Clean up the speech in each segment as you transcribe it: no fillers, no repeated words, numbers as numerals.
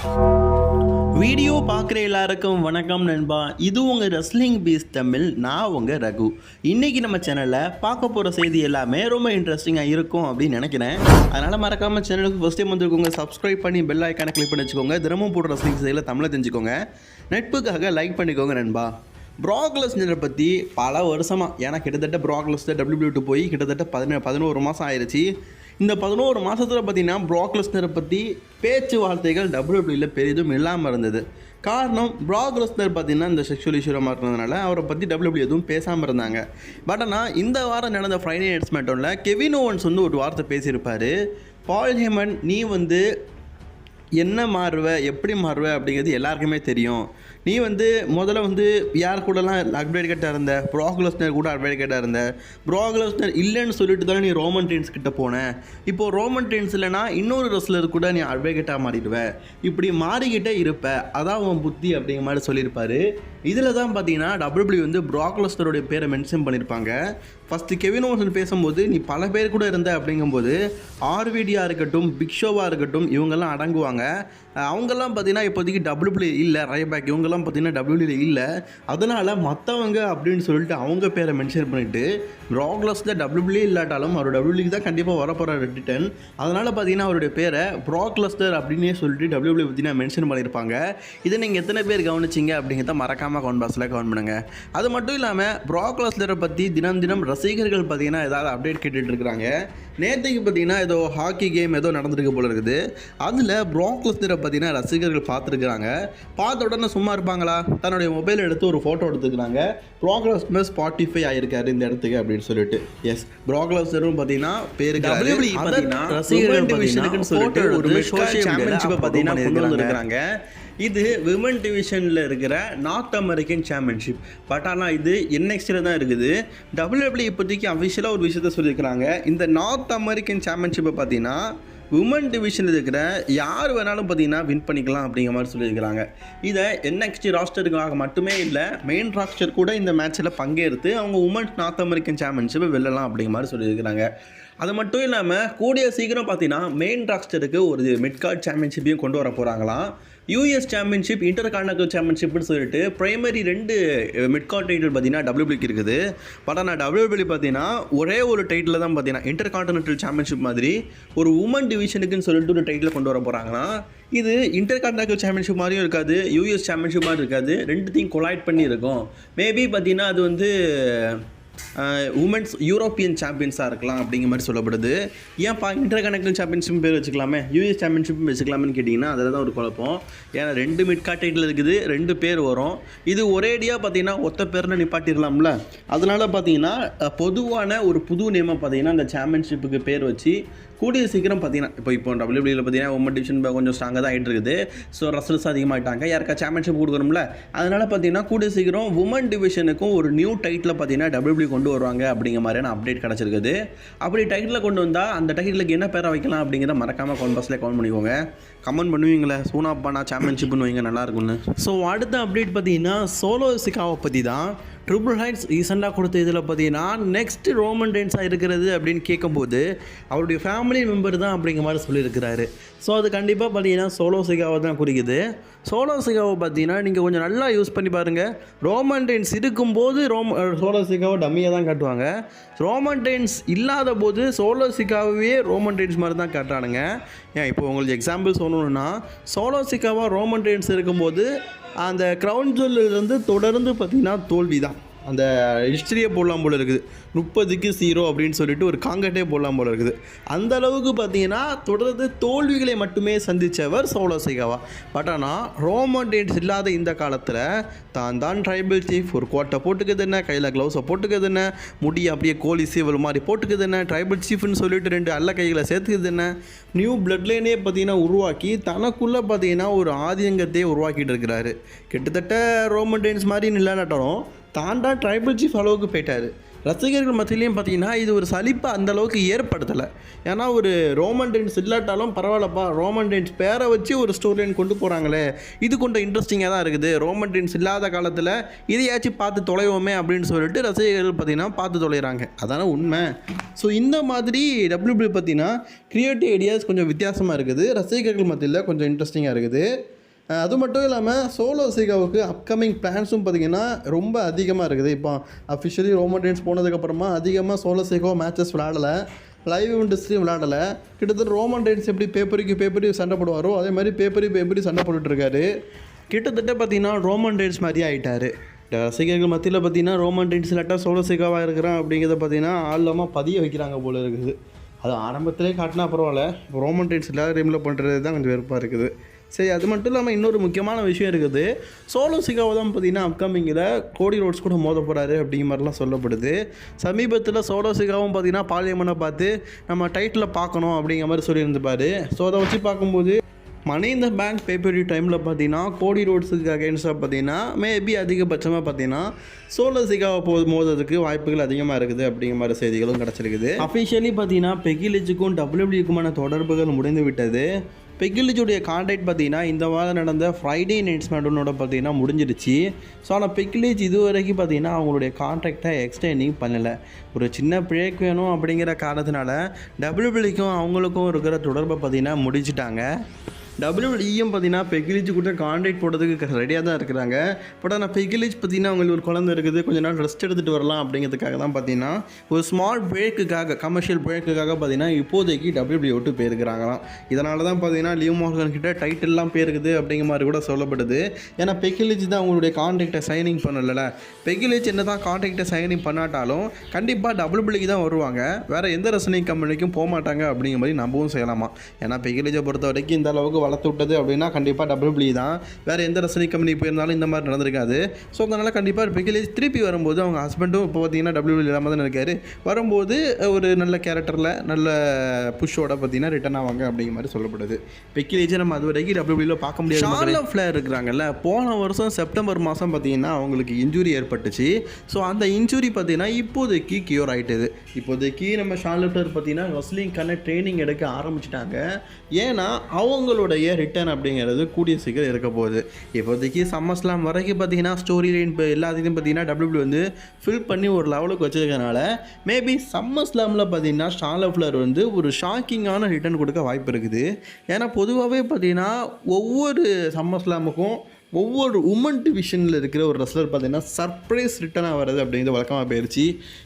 Video பார்க்குற எல்லாருக்கும் வணக்கம் நண்பா. இது உங்கள் ரெஸ்லிங் பீஸ் தமிழ். நான் உங்கள் ரகு. இன்றைக்கி நம்ம சேனலில் பார்க்க போகிற செய்தி எல்லாமே ரொம்ப இன்ட்ரெஸ்டிங்காக இருக்கும் அப்படின்னு நினைக்கிறேன். அதனால் மறக்காமல் சேனலுக்கு ஃபஸ்ட் டைம் வந்துருக்கோங்க, சப்ஸ்கிரைப் பண்ணி பெல் ஐக்கானை கிளிக் பண்ணி வச்சுக்கோங்க. தினமும் போடுற ரெஸ்லிங் செய்தியில் தமிழை தெரிஞ்சுக்கோங்க. நட்புக்காக லைக் பண்ணிக்கோங்க நண்பா. ப்ராக் லெஸ்னரை பற்றி பல வருஷமாக, ஏன்னா கிட்டத்தட்ட ப்ராக் லெஸ்னர் WWE போய் கிட்டத்தட்ட 11 மாதம் ஆயிடுச்சு. இந்த 11 மாதத்தில் பார்த்தீங்கன்னா ப்ராக் லெஸ்னரை பற்றி பேச்சுவார்த்தைகள் WWEயில் பெரிதும் இல்லாமல் இருந்தது. காரணம், ப்ராக் லெஸ்னர் பார்த்தீங்கன்னா இந்த செக்ஷுவல் இஷ்யூராக மாற்றினதுனால அவரை பற்றி WWE எதுவும் பேசாமல் இருந்தாங்க. பட் ஆனால் இந்த வாரம் நடந்த ஃப்ரைடே நைட் ஸ்மாக்டவுனில் கெவின் ஓவன்ஸ் ஒரு வார்த்தை பேசியிருப்பார். பால் ஹேமன், நீ என்ன மாறுவ, எப்படி மாறுவ அப்படிங்கிறது எல்லாருக்குமே தெரியும். நீ முதல்ல யார் கூடலாம் அட்வொகேட்டாக இருந்த, ப்ராக் லெஸ்னர் கூட அட்வொகேட்டாக இருந்த. ப்ராக் லெஸ்னர் இல்லைன்னு சொல்லிட்டு தானே நீ ரோமன் ரெயின்ஸ் கிட்ட போன. இப்போது ரோமன் ரெயின்ஸ் இல்லைனா இன்னொரு ரெஸ்லர் கூட நீ அட்வொகேட்டாக மாறிடுவ. இப்படி மாறிக்கிட்டே இருப்ப, அதான் உன் புத்தி அப்படிங்கிற மாதிரி சொல்லியிருப்பார். இதில் தான் பார்த்தீங்கன்னா WWE ப்ராக் லெஸ்னருடைய பேரை மென்ஷன் பண்ணியிருப்பாங்க. ஃபஸ்ட்டு கெவின் ஓவன்ஸ் பேசும்போது நீ பல பேர் கூட இருந்த அப்படிங்கும்போது RVDயாக இருக்கட்டும், பிக் ஷோவாக இருக்கட்டும், இவங்கெல்லாம் அடங்குவாங்க. அவங்கெல்லாம் பார்த்தீங்கன்னா இப்போதைக்கு WWE இல்லை, ரைபேக் இவங்கெல்லாம் பார்த்தீங்கன்னா WWE இல்லை. அதனால் மற்றவங்க அப்படின்னு சொல்லிட்டு அவங்க பேரை மென்ஷன் பண்ணிவிட்டு ப்ராக் லெஸ்னர் WWE இல்லாட்டாலும் அவர் WWEக்கு தான் கண்டிப்பாக வரப்போகிற ரிட்டர்ன். அதனால் பார்த்தீங்கன்னா அவருடைய பேரை ப்ராக் லெஸ்னர் அப்படின்னே சொல்லிட்டு WWE பார்த்தீங்கன்னா மென்ஷன் பண்ணியிருப்பாங்க. இதை நீங்கள் எத்தனை பேர் கவனிச்சிங்க அப்படிங்கிறத மறக்காமல் கமெண்ட் பாக்ஸில் கமெண்ட் பண்ணுங்கள். அது மட்டும் இல்லாமல் ப்ராக் லெஸ்னரை பற்றி தினம் தினம் ரசிகர்கள் பார்த்தீங்கன்னா ஏதாவது அப்டேட் கேட்டுட்டு இருக்கிறாங்க. நேற்றுக்கு பார்த்தீங்கன்னா ஏதோ ஹாக்கி கேம் ஏதோ நடந்திருக்கு போல இருக்குது. அதில் ப்ராக் லெஸ்னரை பார்த்தீங்கன்னா ரசிகர்கள் பார்த்துருக்குறாங்க. பார்த்த உடனே சும்மா இருப்பாங்களா, தன்னுடைய மொபைல் எடுத்து ஒரு ஃபோட்டோ எடுத்துக்கிறாங்க. ப்ராக் லெஸ்னர் ஸ்பாட்டிஃபை ஆகிருக்காரு இந்த இடத்துக்கு அப்படின்னு சொல்லிட்டு. எஸ், ப்ராக் லெஸ்னரும் பார்த்தீங்கன்னா பேருக்கு பார்த்தீங்கன்னா ரசிகர்கள் டிவிஷனுக்குன்னு சொல்லிட்டு ஒரு சாம்பியன்ஷிப்பை பார்த்தீங்கன்னா கொண்டு வந்துருக்கிறாங்க. இது விமன் டிவிஷனில் இருக்கிற நார்த் அமெரிக்கன் சாம்பியன்ஷிப். பட் ஆனால் இது NXTல தான் இருக்குது. WWE இப்போதைக்கு அஃபிஷியலாக ஒரு விஷயத்த சொல்லியிருக்கிறாங்க. இந்த நார்த் அமெரிக்கன் சாம்பியன்ஷிப்பை பார்த்தீங்கன்னா விமன் டிவிஷனில் இருக்கிற யார் வேணாலும் பார்த்தீங்கன்னா வின் பண்ணிக்கலாம் அப்படிங்கிற மாதிரி சொல்லியிருக்கிறாங்க. இதை NXT ராஸ்டருக்காக மட்டுமே இல்லை, மெயின் ராஸ்டர் கூட இந்த மேட்ச்சில் பங்கேற்று அவங்க உமன்ஸ் நார்த் அமெரிக்கன் சாம்பியன்ஷிப்பை வெல்லலாம் அப்படிங்கிற மாதிரி சொல்லியிருக்கிறாங்க. அது மட்டும் இல்லாமல் கூடிய சீக்கிரம் பார்த்தீங்கன்னா மெயின் ராஸ்டருக்கு ஒரு மிட் கார்ட் சாம்பியன்ஷிப்பையும் கொண்டு வர போகிறாங்களாம். US சாம்பியன்ஷிப், இன்டர் கான்டினென்டல் சாம்பியன்ஷிப்னு சொல்லிட்டு பிரைமரி 2 மிட் கார்ட் டைட்டில் பார்த்தீங்கன்னா WWEக்கு இருக்குது. பட் ஆனால் WWE பார்த்தீங்கன்னா ஒரே ஒரு டைட்டில் தான் பார்த்தீங்கன்னா இன்டர் கான்டினென்டல் சாம்பியன்ஷிப் மாதிரி ஒரு உமன் டிவிஷனுக்குன்னு சொல்லிட்டு ஒரு டைட்டில் கொண்டு வர போகிறாங்கன்னா. இது இன்டர் கான்டினென்டல் சாம்பியன்ஷிப் மாதிரியும் இருக்காது, US சாம்பியன்ஷிப் மாதிரி இருக்காது, ரெண்டுத்தையும் கொலாய்ட் பண்ணி இருக்கும். மேபி பார்த்தீங்கன்னா அது உமன்ஸ் யூரோப்பியன் சாம்பியன்ஸாக இருக்கலாம் அப்படிங்கிற மாதிரி சொல்லப்படுது. ஏன்ப்பா இன்டர் கனெக்டல் சாம்பியன்ஷிப் பேர் வச்சுக்கலாமே, US சாம்பியன்ஷிப் வச்சுக்கலாமேன்னு கேட்டிங்கன்னா அதில் தான் ஒரு குழப்பம். ஏன்னா 2 மிட் கார்ட் டைட்டில் இருக்குது, 2 பேர் வரும். இது ஒரேடியாக பார்த்தீங்கன்னா ஒத்த பேரில் நிப்பாட்டிடலாம்ல. அதனால் பார்த்தீங்கன்னா பொதுவான ஒரு புது நேமாக பார்த்தீங்கன்னா அந்த சாம்பியன்ஷிப்புக்கு பேர் வச்சு கூடிய சீக்கிரம் பார்த்தீங்கன்னா இப்போ WWEயில் பார்த்தீங்கன்னா உமன் டிவிஷன் கொஞ்சம் ஸ்ட்ராங்காக தான் ஆகிட்டு இருக்குது. ஸோ ரசல்ஸ் அதிகமாகிட்டாங்க, யாருக்கா சாம்பியன்ஷிப் கொடுக்கணும்ல. அதனால் பார்த்தீங்கன்னா கூடிய சீக்கிரம் உமன் டிவிஷனுக்கும் ஒரு நியூ டைட்டில் பார்த்தீங்கன்னா WWE கொண்டு வருவாங்க அப்படிங்கிற மாதிரியான அப்டேட் கிடச்சிருக்குது. அப்படி டைட்டில் கொண்டு வந்தால் அந்த டைட்டிலுக்கு என்ன பேரை வைக்கலாம் அப்படிங்கிறத மறக்காமல் கமெண்ட் பாக்ஸில் கமெண்ட் பண்ணிக்கோங்க. கமெண்ட் பண்ணுவீங்களே, சூனாப்பா நான் சாம்பியன்ஷிப்னு வைங்க, நல்லாயிருக்குன்னு. ஸோ அடுத்த அப்டேட் பார்த்தீங்கன்னா சோலோ சிக்காவை பற்றி தான். ட்ரிபிள் ஹைட்ஸ் ரீசெண்டாக கொடுத்த இதில் பார்த்தீங்கன்னா நெக்ஸ்ட் ரோமன் ரெயின்ஸாக இருக்கிறது அப்படின்னு கேட்கும்போது அவருடைய ஃபேமிலி மெம்பர் தான் அப்படிங்கிற மாதிரி சொல்லியிருக்கிறாரு. ஸோ அது கண்டிப்பாக பார்த்தீங்கன்னா சோலோ சிகாவை தான் குறிக்குது. சோலோ சிகாவை பார்த்தீங்கன்னா நீங்கள் கொஞ்சம் நல்லா யூஸ் பண்ணி பாருங்கள். ரோமன் ரெயின்ஸ் இருக்கும்போது சோலோ சிகாவை டம்மியாக தான் காட்டுவாங்க. ரோமன் ரெயின்ஸ் இல்லாத போது சோலோ சிகாவே ரோமன் ரெயின்ஸ் மாதிரி தான் காட்டுறானுங்க. ஏன் இப்போ உங்களுக்கு எக்ஸாம்பிள் சொல்லணுன்னா, சோலோ சிகாவா ரோமன் ரெயின்ஸ் இருக்கும்போது அந்த க்ரௌன் ஜுவல்லிருந்து தொடர்ந்து பார்த்திங்கன்னா தோல்வி தான். அந்த ஹிஸ்ட்ரியே போடலாம் போல் இருக்குது, 30க்கு 0 அப்படின்னு சொல்லிட்டு ஒரு காங்கட்டே போடலாம் போல் இருக்குது. அந்த அளவுக்கு பார்த்தீங்கன்னா தொடர்ந்து தோல்விகளை மட்டுமே சந்தித்தவர் சோலோ சிகாவா. பட் ஆனால் ரோமன் ரெயின்ஸ் இல்லாத இந்த காலத்தில் தான் ட்ரைபல் சீஃப், ஒரு கோட்டை போட்டுக்குது என்ன, கையில் க்ளவுஸை போட்டுக்குது என்ன, முடி அப்படியே கோலி சீவல் மாதிரி போட்டுக்குது என்ன, ட்ரைபல் சீஃப்னு சொல்லிட்டு 2 அல்ல கைகளை சேர்த்துக்குது என்ன, நியூ பிளட் லைனே பார்த்தீங்கன்னா உருவாக்கி தனக்குள்ளே பார்த்தீங்கன்னா ஒரு ஆதியங்கத்தையே உருவாக்கிட்டு இருக்கிறாரு. கிட்டத்தட்ட ரோமன் ரெயின்ஸ் மாதிரி இல்லாட்டாலும் தான் ட்ரைபல் சீஃப் அளவுக்கு போயிட்டார். ரசிகர்கள் மத்தியிலையும் பார்த்தீங்கன்னா இது ஒரு சலிப்பை அந்தளவுக்கு ஏற்படுத்தலை. ஏன்னா ஒரு ரோமன் ரெயின்ஸ் இல்லாட்டாலும் பரவாயில்லப்பா, ரோமன் ரெயின்ஸ் பேரை வச்சு ஒரு ஸ்டோரி லைன் கொண்டு போகிறாங்களே, இது கொஞ்சம் இன்ட்ரெஸ்டிங்காக தான் இருக்குது. ரோமன் ரெயின்ஸ் இல்லாத காலத்தில் இதையாச்சும் பார்த்து தொலைவோமே அப்படின்னு சொல்லிட்டு ரசிகர்கள் பார்த்தீங்கன்னா பார்த்து தொலைகிறாங்க. அதான உண்மை. ஸோ இந்த மாதிரி WWE பார்த்தீங்கன்னா க்ரியேட்டிவ் ஐடியாஸ் கொஞ்சம் வித்தியாசமாக இருக்குது, ரசிகர்கள் மத்தியில் கொஞ்சம் இன்ட்ரெஸ்டிங்காக இருக்குது. அது மட்டும் இல்லாமல் சோலோ சிகாவுக்கு அப்கமிங் பிளான்ஸும் பார்த்திங்கன்னா ரொம்ப அதிகமாக இருக்குது. இப்போ அஃபிஷியலி ரோமன் ரெயின்ஸ் போனதுக்கப்புறமா அதிகமாக சோலோ சிகா மேட்சஸ் விளையாடலை, லைவ் இண்டஸ்ட்ரியும் விளையாடலை. கிட்டத்தட்ட ரோமன் ரெயின்ஸ் எப்படி பேப்பருக்கு சண்டை போடுவாரோ அதே மாதிரி பேப்பரி சண்டை போட்டுட்ருக்காரு. கிட்டத்தட்ட பார்த்திங்கன்னா ரோமன் ரெயின்ஸ் மாதிரியே ஆகிட்டார். ரசிகர்கள் மத்தியில் பார்த்திங்கன்னா ரோமன் ரெயின்ஸ் இல்லாட்டா சோலோ சிகாவாக இருக்கிறான் அப்படிங்கிறத பார்த்திங்கன்னா ஆழமாக பதிய வைக்கிறாங்க போல இருக்குது. அது ஆரம்பத்திலே காட்டினா பரவாயில்ல, இப்போ ரோமன் ரெயின்ஸ் இல்லாத டைமில் பண்ணுறது தான் கொஞ்சம் வெறுப்பாக இருக்குது. சரி, அது மட்டும் இல்லாமல் இன்னொரு முக்கியமான விஷயம் இருக்குது. சோலோ சிகாவை தான் பார்த்திங்கன்னா அப்கமிங்கில் கோடி ரோட்ஸ் கூட மோத போகிறாரு அப்படிங்கிற மாதிரிலாம் சொல்லப்படுது. சமீபத்தில் சோலோ சிகாவும் பார்த்திங்கன்னா பார்லிமெண்ட்டை பார்த்து நம்ம டைட்டில் பார்க்கணும் அப்படிங்கிற மாதிரி சொல்லியிருந்துப்பார். ஸோ அதை வச்சு பார்க்கும்போது மணி இந்த பேங்க் பேப்பரி டைமில் பார்த்தீங்கன்னா கோடி ரோட்ஸுக்கு அகேன்ஸ்டாக பார்த்தீங்கன்னா மேபி அதிகபட்சமாக பார்த்தீங்கன்னா சோலோ சிகாவை மோதுறதுக்கு வாய்ப்புகள் அதிகமாக இருக்குது அப்படிங்கிற மாதிரி செய்திகளும் கிடச்சிருக்குது. அஃபிஷியலி பார்த்தீங்கன்னா பெக்கி லிஞ்சுக்கும் WWEக்குமான தொடர்புகள் முடிந்து விட்டது. பெக்கி லிஞ்சுடைய கான்ட்ராக்ட் பார்த்தீங்கன்னா இந்த வாரம் நடந்த ஃப்ரைடே நைட் ஸ்மாக்டவுனோட பார்த்தீங்கன்னா முடிஞ்சிருச்சு. ஸோ ஆனால் பெக்கி லிஞ்ச் இது வரைக்கும் பார்த்தீங்கன்னா அவங்களுடைய கான்ட்ராக்டை எக்ஸ்டெண்டிங் பண்ணலை. ஒரு சின்ன பிரேக் வேணும் அப்படிங்கிற காரணத்தினால WWEக்கும் அவங்களுக்கும் இருக்கிற தொடர்பை பார்த்தீங்கன்னா முடிச்சிட்டாங்க. WWEயும் பார்த்தீங்கன்னா பெக்கி லிஞ்ச் கூட கான்ட்ராக்ட் போடுறதுக்கு ரெடியாக தான் இருக்கிறாங்க. பட் ஆனால் பெக்கி லிஞ்ச் பார்த்தீங்கன்னா அவங்களுக்கு ஒரு குழந்தை இருக்குது, கொஞ்சம் நாள் ரெஸ்ட் எடுத்துகிட்டு வரலாம் அப்படிங்கிறதுக்காக தான் பார்த்தீங்கன்னா ஒரு ஸ்மால் பிரேக்குக்காக, கமர்ஷியல் பிரேக்குக்காக பார்த்தீங்கன்னா இப்போதைக்கு WWE விட்டு போயிருக்கிறாங்களாம். இதனால தான் பார்த்தீங்கன்னா லிவ் மார்கன் கிட்ட டைட்டில்லாம் போயிருக்குது அப்படிங்கிற மாதிரி கூட சொல்லப்படுது. ஏன்னா பெக்கி லிஞ்ச் தான் அவங்களுடைய கான்ட்ராக்டை சைனிங் பண்ணல. பெக்கி லிஞ்ச் என்ன தான் கான்ட்ராக்டை சைனிங் பண்ணாட்டாலும் கண்டிப்பாக WWE தான் வருவாங்க, வேறு எந்த ரெஸ்லிங் கம்பெனிக்கும் போக மாட்டாங்க அப்படிங்கிற மாதிரி நம்பவும் செய்யலாமா. ஏன்னா பெக்கி லிஞ்சை பொறுத்த வரைக்கும் இந்த அளவுக்கு வளர்த்து விட்டது அப்படின்னா கண்டிப்பாக WWE தான், வேறு எந்த ரெஸ்லிங் கம்பெனி போயிருந்தாலும் இந்த மாதிரி நடந்திருக்காது. ஸோ அதனால் கண்டிப்பாக பெக்கி லிஞ்ச் திருப்பி வரும்போது அவங்க ஹஸ்பண்டும் இப்போ பார்த்தீங்கன்னா WWE இல்லாமல் தான் இருக்கார், வரும்போது ஒரு நல்ல கேரக்டரில் நல்ல புஷ்ஷோட பார்த்தீங்கன்னா ரிட்டர்ன் ஆவாங்க அப்படிங்கிற மாதிரி சொல்லப்படுது. பெக்கி லிஞ்சை நம்ம அது வரைக்கும் WWE பார்க்க முடியாது. ஷார்லட் ஃப்ளேர் இருக்கிறாங்கல்ல, போன வருஷம் செப்டம்பர் மாதம் பார்த்தீங்கன்னா அவங்களுக்கு இன்ஜுரி ஏற்பட்டுச்சு. ஸோ அந்த இன்ஜுரி பார்த்தீங்கன்னா இப்போதைக்கு கியூர் ஆகிட்டுது. இப்போதைக்கு நம்ம ஷார்லட் ஃப்ளேர் பார்த்தீங்கன்னா ரெஸ்லிங்கான ட்ரைனிங் எடுக்க ஆரம்பிச்சிட்டாங்க. ஏன்னா அவங்களுடைய ரிட்டர்ன் அப்படிங்கிறது கூடிய சீக்கிரம் இருக்க போகுது. இப்போதைக்கு சம்மர்ஸ்லாம் வரைக்கும் பார்த்தீங்கன்னா ஸ்டோரி லைன் எல்லாத்தையும் பார்த்தீங்கன்னா WWE வந்து ஃபில் பண்ணி ஒரு லெவலுக்கு வச்சிருக்கனால மேபி சம்மர்ஸ்லாமில் பார்த்தீங்கன்னா ஷார்லட் ஃப்ளேர் வந்து ஒரு ஷாக்கிங்கான ரிட்டர்ன் கொடுக்க வாய்ப்பு இருக்குது. ஏன்னா பொதுவாகவே பார்த்தீங்கன்னா ஒவ்வொரு சம்மர்ஸ்லாமுக்கும் ஒவ்வொரு உமன் டிவிஷனில் இருக்கிற ஒரு ரெஸ்லர் பார்த்தீங்கன்னா சர்ப்ரைஸ் ரிட்டர்னாக வர்றது அப்படிங்கிறது வழக்கமாக போயிடுச்சு.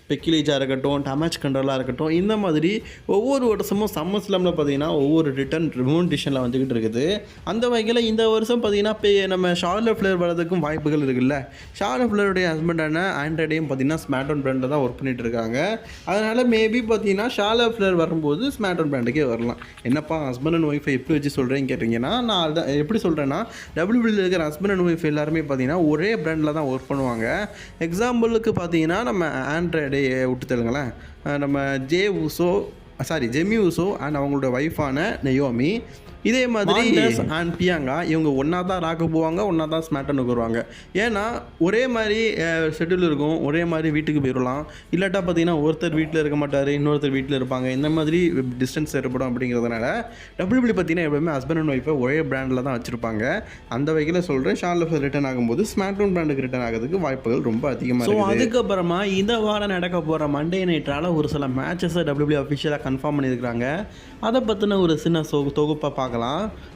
பெக்கி லிஞ்சாக இருக்கட்டும், டேமேஜ் கண்ட்ரோலாக இருக்கட்டும், இந்த மாதிரி ஒவ்வொரு வருஷமும் சம்மர்ஸ்லாமில் பார்த்தீங்கன்னா ஒவ்வொரு ரிட்டர்ன் உமன் டிவிஷனில் வந்துக்கிட்டு இருக்குது. அந்த வகையில் இந்த வருஷம் பார்த்தீங்கன்னா நம்ம ஷார்லட் ஃப்ளேர் வரதுக்கும் வாய்ப்புகள் இருக்குல்ல. ஷார்லட் ஃப்ளேருடைய ஹஸ்பண்டான ஆண்ட்ராய்டையும் பார்த்தீங்கன்னா ஸ்மாக்டவுன் பிராண்டில் தான் ஒர்க் பண்ணிட்டு இருக்காங்க. அதனால் மேபி பார்த்தீங்கன்னா ஷார்லட் ஃப்ளேர் வரும்போது ஸ்மாக்டவுன் பிராண்டுக்கே வரலாம். என்னப்பா ஹஸ்பண்ட் அண்ட் ஒய்ஃபை எப்படி வச்சு சொல்கிறேன்னு கேட்டிங்கன்னா, நான் அதுதான் எப்படி சொல்கிறேன்னா WWE இருக்கிற ஹஸ்பண்ட் அண்ட் ஒய்ஃப் எல்லாருமே பார்த்தீங்கன்னா ஒரே பிராண்டில் தான் ஒர்க் பண்ணுவாங்க. எக்ஸாம்பிளுக்கு பார்த்தீங்கன்னா நம்ம ஆண்ட்ராய்டே விட்டு தருங்களேன், நம்ம ஜெமி ஊசோ அண்ட் அவங்களோட ஒய்ஃபான நயோமி, இதே மாதிரி அண்ட் பியாங்கா இவங்க ஒன்றா தான் ராக்க போவாங்க, ஒன்றா தான் ஸ்மாக்டவுனுக்கு வருவாங்க. ஏன்னா ஒரே மாதிரி ஷெட்யூல் இருக்கும், ஒரே மாதிரி வீட்டுக்கு போயிடலாம். இல்லாட்டா பார்த்தீங்கன்னா ஒருத்தர் வீட்டில் இருக்க மாட்டார், இன்னொருத்தர் வீட்டில் இருப்பாங்க, இந்த மாதிரி டிஸ்டன்ஸ் ஏற்படும். அப்படிங்கிறதுனால WWE பார்த்தீங்கன்னா எப்பவுமே ஹஸ்பண்ட் அண்ட் ஒய்ஃபை ஒரே பிராண்டில் தான் வச்சுருப்பாங்க. அந்த வகையில் சொல்கிறேன், ஷார்லட் ஃப்ளேர் ரிட்டர்ன் ஆகும்போது ஸ்மாக்டவுன் பிராண்டுக்கு ரிட்டர்ன் ஆகிறதுக்கு வாய்ப்புகள் ரொம்ப அதிகமாக இருக்கும். அதுக்கப்புறமா இந்த வாரம் நடக்க போகிற மண்டே நைட்டால் ஒரு சில மேட்சஸை WWE அஃபிஷியலாக கன்ஃபார்ம் பண்ணியிருக்கிறாங்க. அதை பற்றின ஒரு சின்ன தொகுப்பாக பார்க்கலாம்.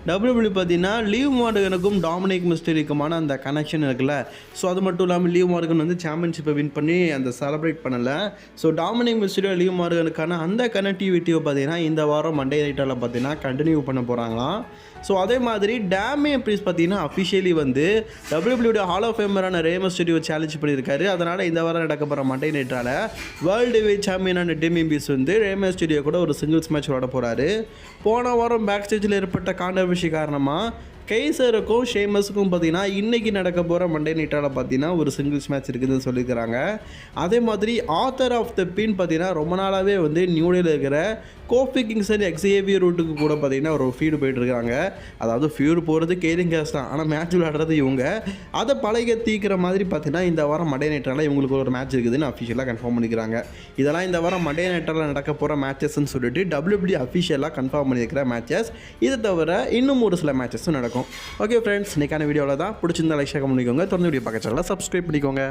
WWE பார்த்தீங்கன்னா லீவ் மார்கனுக்கும் டாமினிக் மிஸ்டரிக்குமான அந்த கனெக்ஷன் இருக்குல்ல. ஸோ அது மட்டும் இல்லாமல் லீவ் மார்கன் வந்து சாம்பியன்ஷிப்பை வின் பண்ணி அந்த செலிப்ரேட் பண்ணலை. ஸோ டாமினிக் மிஸ்டரியோ லீவ் மார்கனுக்கான அந்த கனெக்டிவிட்டியை பார்த்தீங்கன்னா இந்த வாரம் மண்டே நைட்டால் பார்த்தீங்கன்னா கண்டினியூ பண்ண போகிறாங்களாம். ஸோ அதே மாதிரி டேமியன் ப்ரீஸ்ட் பார்த்தீங்கன்னா அஃபிஷியலி வந்து WWE ஹால் ஆஃப் ஃபேமரான ரே மிஸ்டரியோ சேலஞ்ச் பண்ணியிருக்காரு. அதனால் இந்த வாரம் நடக்க போகிற மண்டே நைட்டால் வேர்ல்டு ஹெவிவெயிட் சாம்பியனான டேமியன் ப்ரீஸ்ட் வந்து ரே மிஸ்டரியோ கூட ஒரு சிங்கிள்ஸ் மேட்ச் விளையாட போகிறாரு. போன வாரம் பேக் ஸ்டேஜில் ஏற்பட்ட கான்ட்ரோவர்சி காரணமாக கெய்சருக்கும் ஷேமஸுக்கும் பார்த்தீங்கன்னா இன்றைக்கி நடக்க போகிற மண்டே நைட்டால் பார்த்தீங்கன்னா ஒரு சிங்கிள்ஸ் மேட்ச் இருக்குதுன்னு சொல்லியிருக்கிறாங்க. அதே மாதிரி ஆத்தர் ஆஃப் த பின் பார்த்தீங்கன்னா ரொம்ப நாளாகவே வந்து நியூடேல இருக்கிற கோஃபி கிங்ஸன் எக்ஸேவியர் ரூட்டுக்கு கூட பார்த்தீங்கன்னா ஒரு ஃபீடு போயிட்டுருக்காங்க. அதாவது ஃபீடு போகிறது கேரிங் கேஸ் தான், ஆனால் மேட்ச் விளையாடுறது இவங்க. அதை பழக தீக்கிற மாதிரி பார்த்தீங்கன்னா இந்த வாரம் மண்டே நைட்டால் இவங்களுக்கு ஒரு மேட்ச் இருக்குதுன்னு அஃபிஷியலாக கன்ஃபார்ம் பண்ணிக்கிறாங்க. இதெல்லாம் இந்த வாரம் மண்டே நைட்டால் நடக்க போகிற மேட்சஸ்ன்னு சொல்லிட்டு WWE அஃபிஷியலாக கன்ஃபார்ம் பண்ணியிருக்கிற மேட்சஸ். இதை தவிர இன்னும் ஒரு சில மேட்சஸும் நடக்கும். ஓகே ஃப்ரெண்ட்ஸ், இன்னைக்கான வீடியோவில் தான் பிடிச்சிருந்தா லைக் ஷேர் பண்ணிக்கோங்க. தொடர்ந்து வீடியோ பார்க்க சேனலை சப்ஸ்கிரைப் பண்ணிக்கோங்க.